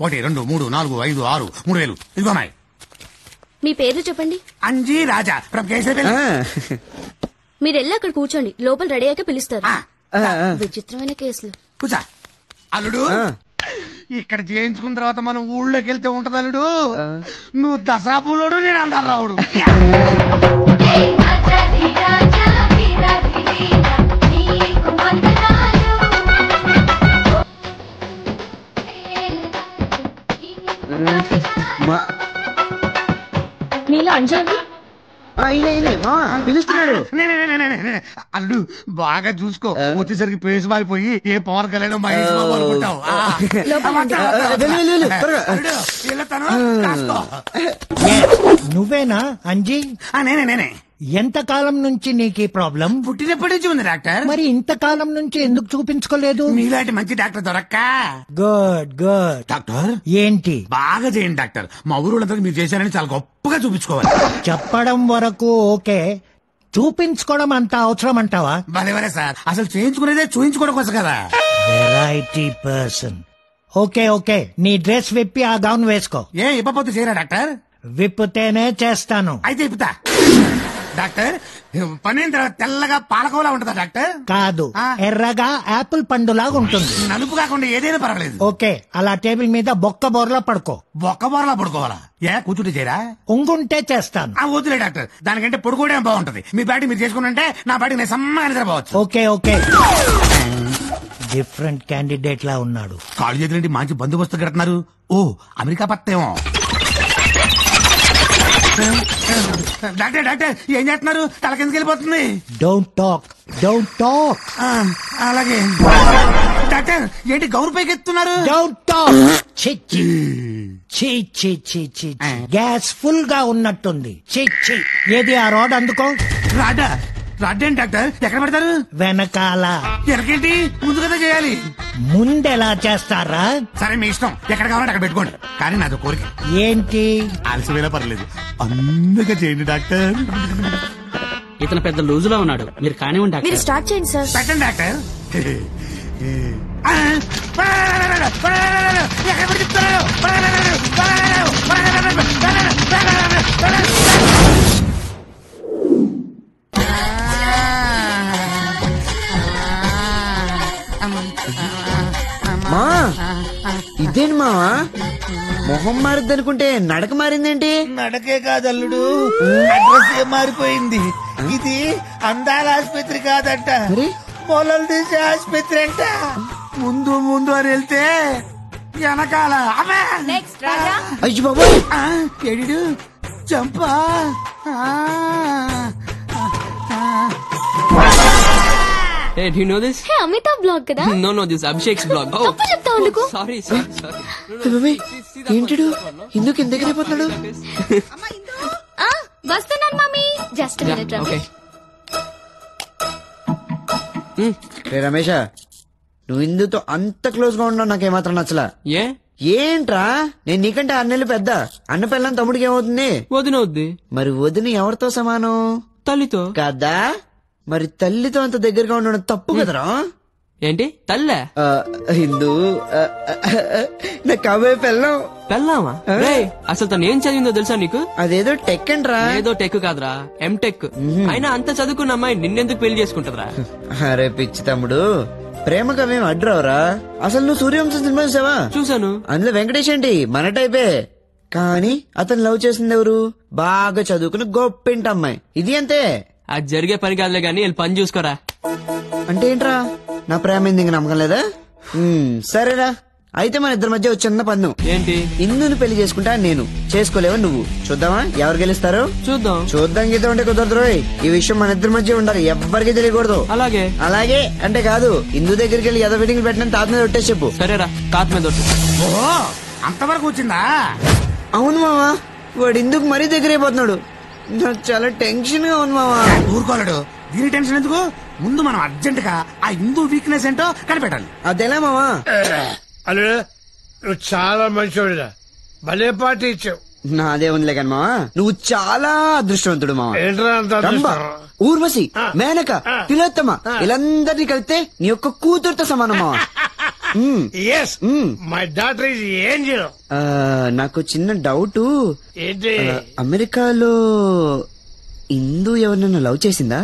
1 2 3 4 5 6 3000 ఇదిగోనాయి. మీ పేర్లు చెప్పండి. అంజీ రాజా ఫ్రమ్ కేసరి. మీరు వెళ్ళి అక్కడ కూర్చోండి, లోపల రెడీ అయ్యాక పిలుస్తారు. విచిత్రమైన కేసులు. కూర్చో. అల్లుడు ఇక్కడ చేయించుకున్న తర్వాత మనం ఊళ్ళోకి వెళ్తే ఉంటది అల్లుడు, నువ్వు దసాపులోడు నేను అందరావుడు. నీలో అంజలి పిలుస్తున్నాడు. అల్లుడు బాగా చూసుకో, వచ్చేసరికి పేసు మారిపోయి ఏ పవన్ కళ్యాణ్ మహేష్ బాబు అనుకుంటావు. నువ్వేనా అంజీ? నేనే. ఎంతకాలం నుంచి నీకు ఈ ప్రాబ్లం? పుట్టినప్పటి నుంచి ఉంది డాక్టర్. మరి ఇంతకాలం నుంచి ఎందుకు చూపించుకోలేదు? మీలాంటి మంచి డాక్టర్ దొరక్క. Good good. డాక్టర్ ఏంటి? బాగా చేయండి డాక్టర్. మా ఊరులందరికీ మీరు చేశారని చాలా గొప్పగా చూపించుకోవాలి. చెప్పడం వరకు ఓకే, చూపించుకోవడం అంత అవసరం అంటావా? భలే సార్, అసలు చేయించుకునేదే చూయించుకోవడం కోసం కదా. Variety person. ఓకే ఓకే, నీ డ్రెస్ విప్పి ఆ గౌన్ వేసుకో. ఇప్పపోతే చేయరా డాక్టర్? విప్పుతేనే చేస్తాను. అయితే ఇప్పుతా. డాక్టర్ పనిన తర్వాత తెల్లగా పాలకోలా ఉంటుందా డాక్టర్? కాదు, ఎర్రగా యాపిల్ పండులాగా ఉంటుంది. నలుపు కాకుండా ఏదైనా పర్వాలేదు. ఓకే, అలా టేబుల్ మీద బొక్క బోర్లా పడుకో. బొక్క బోర్లా పడుకోవాలా? కూర్చుంటే చేయరా? ఉంగుంటే చేస్తాను. వద్దులే డాక్టర్, దానికంటే పొడుకోవడం బాగుంటది. మీ బాడీ మీరు చేసుకుంటే నా బాడీ నేను సమ్మగా నిద్రపోవచ్చు. Okay okay. డిఫరెంట్ క్యాండిడేట్ లా ఉన్నాడు. కాళ్ళు చేతులంటే మంచి బందోబస్తు కడుతున్నారు. అమెరికా పత్తేమో. డాక్టర్ డాక్టర్ ఏం చేస్తున్నారు? తల కిందకి వెళ్ళిపోతుంది. Don't talk, don't talk. అలాగే డాక్టర్. ఏంటి గౌరు పైకి ఎత్తున్నారు? Don't talk. గ్యాస్ ఫుల్ గా ఉన్నట్టుంది. ఏది ఆ రాడ్ అందుకో. రాడ్డా? రాడ్డేంటి డాక్టర్? ఎక్కడ పెడతారు? వెనకాల. ఎనకేంటి? ముందు కదా చేయాలి. ముందెలా చేస్తారా? సరే మీ ఇష్టం, ఎక్కడ కావాలంటే అక్కడ పెట్టుకోండి. కానీ నాది కోరిక. ఏంటి? ఆలస్యమైనా పర్లేదు, అందుగా చేయండి డాక్టర్. ఇతను పెద్ద లూజులో ఉన్నాడు, మీరు కానివ్వండి. మీరు స్టార్ట్ చేయండి సార్. పెట్టండి డాక్టర్. ఎక్కడ పెడుతున్నారు? మా ఇదేంటి మావా, మొహం మారిద్ది అనుకుంటే నడక మారిందేంటి? నడకే కాదల్లుడు, అడ్రస్ మారిపోయింది. ఇది అందాల ఆసుపత్రి కాదంట, మొలలు తీసే ఆసుపత్రి అంట. ముందు ముందు అని వెళ్తే వెనకాల అయ్యో బాబోయ్, ఎడు చంపా. Hey, do you know this? Hey, Amitabh blog కదా? No, this Abhishek's blog. తప్పు చెప్తా ఉండుకో. Sorry. ఏంటిడు ఇందుకు ఇంత దగ్గర అయిపోతున్నాడు? వస్తున్నాను మమ్మీ. Just minute Ramesh. రే రమేష, నువ్వు ఇందుతో అంత క్లోజ్ గా ఉన్నావు నాకేమాత్రం నచ్చలా. ఏంట్రా, నేను నీకంటే 6 నెలలు పెద్ద. అన్న పిల్లని తమ్ముడికి ఏమవుతుంది? వదినవుద్ది. మరి వదిన ఎవరితో సమానం? తల్లితో కదా. మరి తల్లితో అంత దగ్గరగా ఉండడం తప్పు కదరా? ఏంటి తల్లే? హిందూ నా కాబోయే పెళ్ళామా? అసలు తను ఏం చదివిందో తెలుసా నీకు? అదేదో టెక్ అంటరా. ఏదో టెక్ కాదురా, ఎంటెక్. అయినా అంత చదువుకున్న అమ్మాయి నిన్నెందుకు పెళ్లి చేసుకుంటారా? అరే పిచ్చి తమ్ముడు, ప్రేమగా మేము అడ్రావురా. అసలు నువ్వు సూర్యవంశం సినిమా చూసావా? చూసాను. అందులో వెంకటేష్ ఏంటి మన టైపే, కానీ అతను లవ్ చేసింది ఎవరు? బాగా చదువుకుని గొప్పింటి అమ్మాయి. ఇది అంతే. అది జరిగే పని కాదులే గానీ వెళ్ళి పని చూసుకోరా. అంటే ఏంట్రా, నా ప్రేమ ఇంక నమ్మకం లేదా? సరేరా, అయితే మన ఇద్దరి మధ్య చిన్న పందెం. ఏంటి? ఇందును పెళ్లి చేసుకుంటా నేను, చేసుకోలేవా నువ్వు. చూద్దామా ఎవరు గెలుస్తారో? చూద్దాం గీత ఉంటే కుదరదు. ఈ విషయం మన ఇద్దరి మధ్య ఉండాలి, ఎవ్వరికి తెలియకూడదు. అలాగే అంటే కాదు, ఇందు దగ్గరికి వెళ్ళి ఎదో మీటింగ్ పెట్టిన తాత మీద ఒట్టేసి చెప్పు. సరేరా, తాత మీద అంతవరకు వచ్చిందా? అవును మావా, వాడు ఇందుకు మరీ దగ్గర అయిపోతున్నాడు. నాకు చాలా టెన్షన్ గా ఉంది మావా. ఊరుకోలేడు, దీని టెన్షన్ ఎందుకు? ముందు మనం అర్జెంట్ గా ఆ హిందూ వీక్నెస్ ఏంటో కనిపెట్టాలి. అదేలా మావా? అరే నువ్వు చాలా మంచివాడిరా, భలే పార్టీ ఇచ్చావు. నాదే ఉందిలే కానీ మావా, నువ్వు చాలా అదృష్టవంతుడు మావా. ఊర్వశి, మేనక, తిలోత్తమ, వీళ్ళందరినీ కలిపితే నీ యొక్క కూతురుతో సమానం మావా. Yes my daughter is angel. నాకు చిన్న డౌట్. ఏంటి? అమెరికాలో ఇందు ఎవరినైనా లవ్ చేసిందా?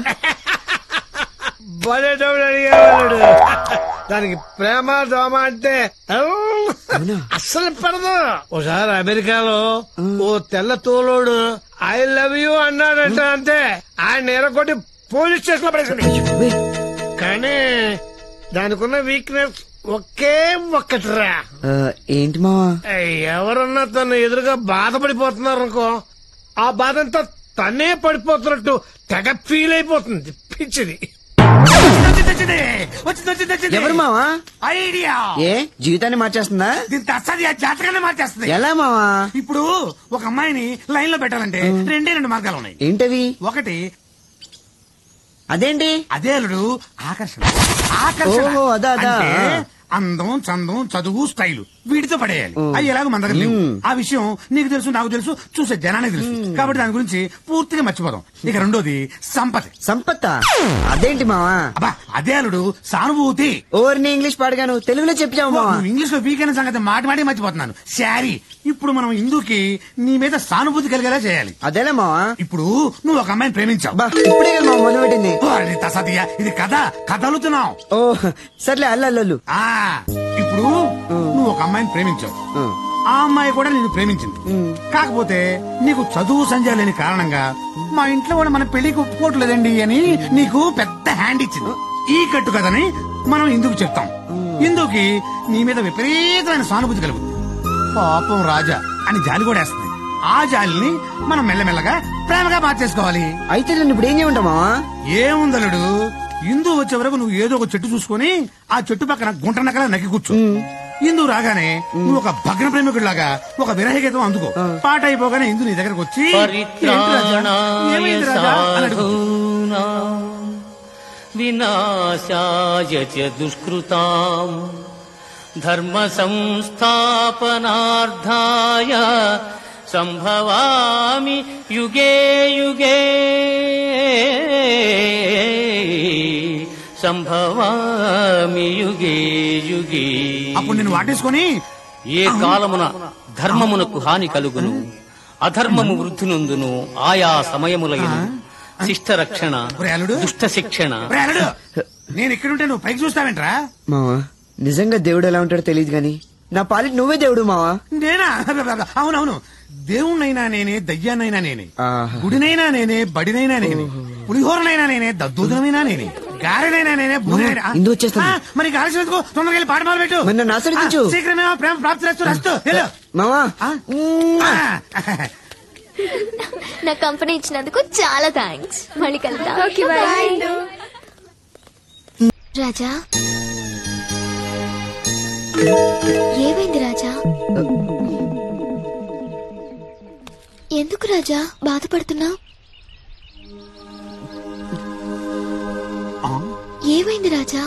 భలే డౌట్ అడిగేవాడు. దానికి ప్రేమ దోమ అంటే అస్సలు పడదు. ఓసారి అమెరికాలో ఓ తెల్ల తోలోడు ఐ లవ్ యూ అన్నాడంట. అంతే, ఆయన ఎరగొట్టి పోలీస్ స్టేషన్ లో పడేసింది. కానీ దానికున్న వీక్నెస్ ఒకే ఒక్కటిరా. ఏంటి మావా? ఎవరన్నా తను ఎదురుగా బాధపడిపోతున్నారు అనుకో, ఆ బాధ అంతా తనే పడిపోతున్నట్టు తెగ ఫీల్ అయిపోతుంది. పిచ్చిది. ఎవరు మావా? ఐడియా. ఏ జీవితాన్ని మార్చేస్తుందా? దీని తస్సది ఆ జాతకాన్ని మార్చేస్తుంది. ఎలా మావా? ఇప్పుడు ఒక అమ్మాయిని లైన్ లో పెట్టాలంటే రెండు మార్గాలు ఉన్నాయి. ఏంటవి? ఒకటి అదేంటి? అదే అల్లుడు ఆకర్షణ. ఆకర్షణ ఓహో, అదా. అంటే అందం, చందం, చదువు, స్టైల్ వీటితో పడేయాలి. అవి ఎలాగో మన దగ్గర లేవు. ఆ విషయం నీకు తెలుసు, నాకు తెలుసు, చూసే జనానికి తెలుసు. కాబట్టి దాని గురించి పూర్తిగా మర్చిపోదాం. ఇక రెండోది సంపత్తి. సంపత్త? అదేంటి మావా? అబ్బా అదే అల్లుడు సానుభూతి. ఓవర్ని ఇంగ్లీష్ పాడగాను, తెలుగులో చెప్పావు మావా. ఇంగ్లీష్ లో వీక్ అయిన సంగతి మాటి మర్చిపోతున్నాను. శారీ. ఇప్పుడు మనం ఇందుకి నీ మీద సానుభూతి కలిగేలా చేయాలి. అదేలే మావా. ఇప్పుడు నువ్వు ఒక అమ్మాయిని ప్రేమించావు. ఇప్పుడే కదా మావా మొదలుపెట్టింది. తసదియా, ఇది కథలుతున్నావు. ఓ సర్లే, అల్లు. ఇప్పుడు నువ్వు ఒక అమ్మాయిని ప్రేమించావు. ఆ అమ్మాయి కూడా నిన్ను ప్రేమించింది. కాకపోతే నీకు చదువు సంజయ్ లేని కారణంగా మా ఇంట్లో కూడా మన పెళ్లికి ఒప్పుకోవట్లేదండి అని నీకు పెద్ద హ్యాండ్ ఇచ్చింది. ఈ కట్టు కదని మనం ఇందుకు చెప్తాం. ఇందుకి నీ మీద విపరీతమైన సానుభూతి కలుగుతుంది. పాపం రాజా అని జాలి కూడా వేస్తుంది. ఆ జాలిని మనం మెల్లమెల్లగా ప్రేమగా మార్చేసుకోవాలి. అయితే నన్ను ఇప్పుడు ఏం చేయమంటావు మావా? ఏముందలుడు, ఇందు వచ్చే వరకు నువ్వు ఏదో ఒక చెట్టు చూసుకుని ఆ చెట్టు పక్కన గుంట నక్కలా నక్కి కూర్చో. ఇందు రాగానే నువ్వు ఒక భగ్న ప్రేమికుడిలాగా ఒక విరహ గీతం అందుకో. పాట అయిపోగానే ఇందు నీ దగ్గరకు వచ్చి వినాశాయ చ దుష్కృతాం ధర్మ సంస్థాపనార్థాయ సంభవామి యుగే యుగే సంభవామి యుగే యుగే. అప్పుడు నేను వాటేసుకొని ఏ కాలమున ధర్మమునకు హాని కలుగును, అధర్మము వృద్ధి నొందును, ఆయా సమయములైన శిష్ట రక్షణ, దుష్ట శిక్షణ. నేను ఇక్కడుంటే నువ్వు పైకి చూస్తావేంట్రా? మావా నిజంగా దేవుడు ఎలా ఉంటాడో తెలియదు గాని నా పాలిటి నువ్వే దేవుడు మావా. నేనా? అవునవును, దేవుణ్ణైనా నేనే, దయ్యాన్నైనా నేనే, గుడినైనా నేనే, బడినైనా నేనే, పులిహోరనైనా నేనే, దద్దోజనమైనా నేనే, గారెనైనా నేనే, బూరెనైనా. ఇందు వచ్చేస్తా. మరి గాలిసినందుకు తొందరగా వెళ్ళి పాట మొదలు పెట్టు. నన్ను ఆశీర్వదించు. శీఘ్రమే ప్రేమ ప్రాప్తి రస్తు. మావా నా కంపెనీ ఇచ్చినందుకు చాలా థ్యాంక్స్. మళ్ళీ కలుద్దాం. రాజా ఏమైంది రాజా? ఎందుకు రాజా బాధపడుతున్నావు? ఏమైంది రాజా?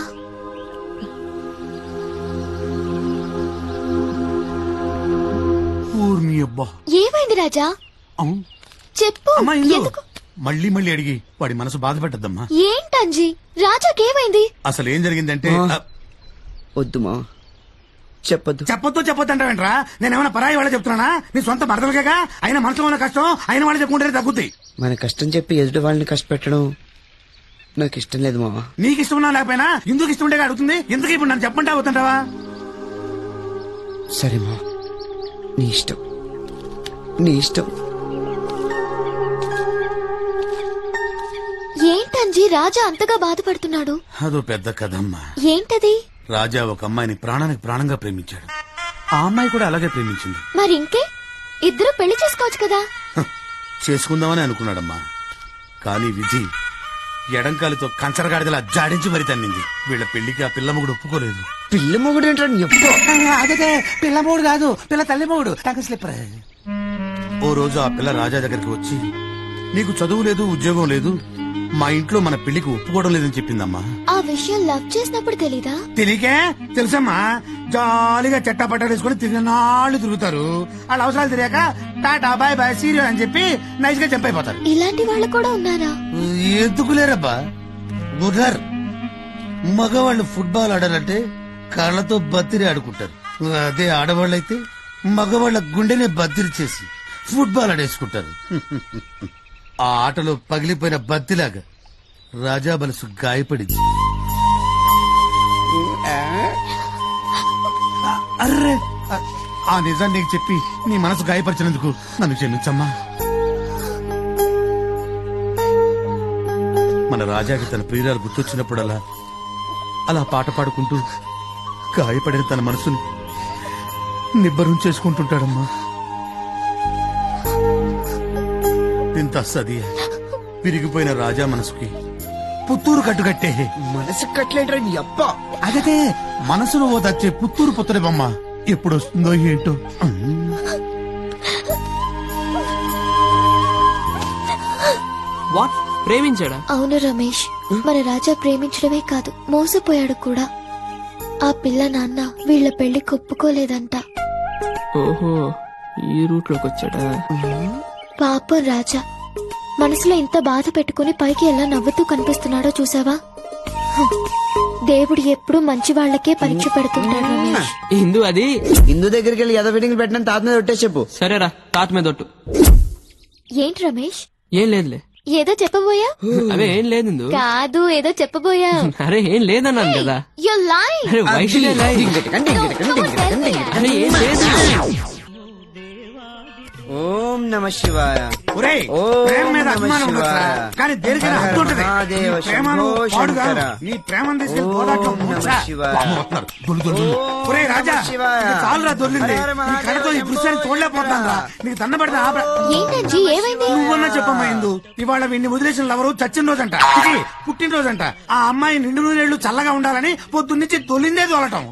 ఏమైంది రాజా? చెప్పు. ఎందుకు మళ్ళీ అడిగి వాడి మనసు బాధపడ్డద్దమ్మా. ఏంటంజీ రాజాకేమైంది? అసలు ఏం జరిగిందంటే వద్దు మా చెప్పొద్దు అంటావేంట్రా? నేనేమన్నా పరాయి వాళ్ళ చెప్తున్నానా? నీ సొంత మరదలుగా అయినా మనసులో ఉన్న కష్టం అయిన వాళ్ళు చెప్పుకుంటే తగ్గుద్ది. మన కష్టం చెప్పి ఎదుటి వాళ్ళని కష్టపెట్టడం నాకు ఇష్టం లేదు మావా. నీకు ఇష్టం ఉన్నా లేకపోయినా ఎందుకు ఇష్టం ఉంటే అడుగుతుంది. ఎందుకు ఇప్పుడు నన్ను చెప్పంటే అవుతుంటావా? సరే మా నీ ఇష్టం. ఏంటంజీ రాజా అంతగా బాధపడుతున్నాడు? అదో పెద్ద కథమ్మా. ఏంటది? రాజా ఒక అమ్మాయిని ప్రాణానికి ప్రాణంగా ప్రేమించాడు. ఆ అమ్మాయి కూడా అలాగే ప్రేమించింది. మరి ఇంకే ఇద్దరు పెళ్లి చేసుకోవచ్చు కదా. చేసుకుందామని అనుకున్నాడమ్మా. కానీ విధి ఎడంకాలితో కంచరగాడిదలా జాడించి మరి తన్నింది. వీళ్ళ పెళ్లికి ఆ పిల్ల మొగుడు ఒప్పుకోలేదు. పిల్ల మొగుడు ఏంటంటే అదే పిల్ల మొగుడు కాదు, పిల్ల తల్లి మొగుడు. స్లిప్పర్. ఓ రోజు ఆ పిల్ల రాజా దగ్గరికి వచ్చి నీకు చదువు లేదు, ఉద్యోగం లేదు, మా ఇంట్లో మన పెళ్లికి ఒప్పుకోవడం లేదని చెప్పిందమ్మా. ఆ విషయం లవ్ చేసినప్పుడు తెలీదా? తెలియకే తెలుసమ్మా. జాలీగా చెట్టా పట్టా వేసుకుని తిరిగినాళ్ళు తిరుగుతారు. వాళ్ళ అవసరాలు తెలియక టాటా బాయ్ బాయ్ సీరియల్ అని చెప్పి నైస్ గా చంపైపోతారు. ఇలాంటి వాళ్ళు కూడా ఉన్నారా? ఎందుకు లేరబ్బా. గుర్రర్ మగవాళ్ళు ఫుట్బాల్ ఆడాలంటే కళ్ళతో బత్తిరి ఆడుకుంటారు. అదే ఆడవాళ్ళైతే మగవాళ్ళ గుండెనే బత్తిరి చేసి ఫుట్బాల్ ఆడేసుకుంటారు. ఆ ఆటలో పగిలిపోయిన బత్తిలాగా రాజా మనసు గాయపడింది. అర్రే, ఆ నిజాన్ని నీకు చెప్పి నీ మనసు గాయపరిచినందుకు నన్ను క్షమించమ్మా. మన రాజాకి తన ప్రియురాలు గుర్తొచ్చినప్పుడల్లా అలా పాట పాడుకుంటూ గాయపడిన తన మనసుని నిబ్బరం చేసుకుంటుంటాడమ్మా. ఇంత సది విరిగిపోయిన రాజా మనసుకి పుత్తూరు కట్టుకట్టే. మనసు కట్లేట్రా నీ అప్ప. అదే మనసును ఓ దచ్చే పుత్తూరు పుత్తడి బొమ్మ ఎప్పుడు వస్తుందో ఏంటో. వాట్, ప్రేమించాడా? అవును రమేష్, మన రాజా ప్రేమించడమే కాదు మోసపోయాడు కూడా. ఆ పిల్ల నాన్న వీళ్ళ పెళ్లి ఒప్పుకోలేదంట. ఓహో, ఈ రూట్ లోకి వచ్చాడా? పాపం రాజా మనసులో ఇంత బాధ పెట్టుకుని పైకి ఎలా నవ్వుతూ కనిపిస్తున్నాడో చూసావా? దేవుడు ఎప్పుడు మంచి వాళ్లకే పరీక్ష పెడుతుంటాడు రమేష్. ఇందు అది ఇందు దగ్గరికి వెళ్ళి ఎదో ఫిట్టింగ్ పెట్టిన తాత మీద ఒట్టే చెప్పు. సరేరా, తాత మీద ఒట్టు. ఏంటి రమేష్? ఏం లేదులే. ఏదో చెప్పబోయా? అవే ఏం లేదు ఇందు. కాదు, ఏదో చెప్పబోయా. అరే ఏం లేదన్నాను కదా. You're lying. అరే వైష్ణవి అరే ఏం లేదు. ఓం నమ శివాయ. ఒరేయ్, ప్రేమ మీద అభిమానం ఉండొచ్చురా, కానీ దేనికైనా హద్దు ఉంటది. ఈ ప్రేమను పాడు కాదు, నీ ప్రేమను తీసుకెళ్లి గోదాట్లో ముంచరా. పాము వస్తున్నారు. దొల్లు దొల్లు. ఒరేయ్ రాజా, ఇక చాలురా దొల్లింది. నీ కళ్ళతో ఈ దృశ్యాన్ని చూడలేకపోతున్నాను రా. నీకు దండ పెడితే ఏంటంజీ ఏమైంది? నువ్వన్నా చెప్పమ్మా ఇందు. ఇవాళ వీడిని వదిలేసిన లవరు చచ్చిన రోజంట, పుట్టినరోజంట. ఆ అమ్మాయి నిండు నూరేళ్లు చల్లగా ఉండాలని పొద్దున్నుంచి దొల్లిందే దొలటం.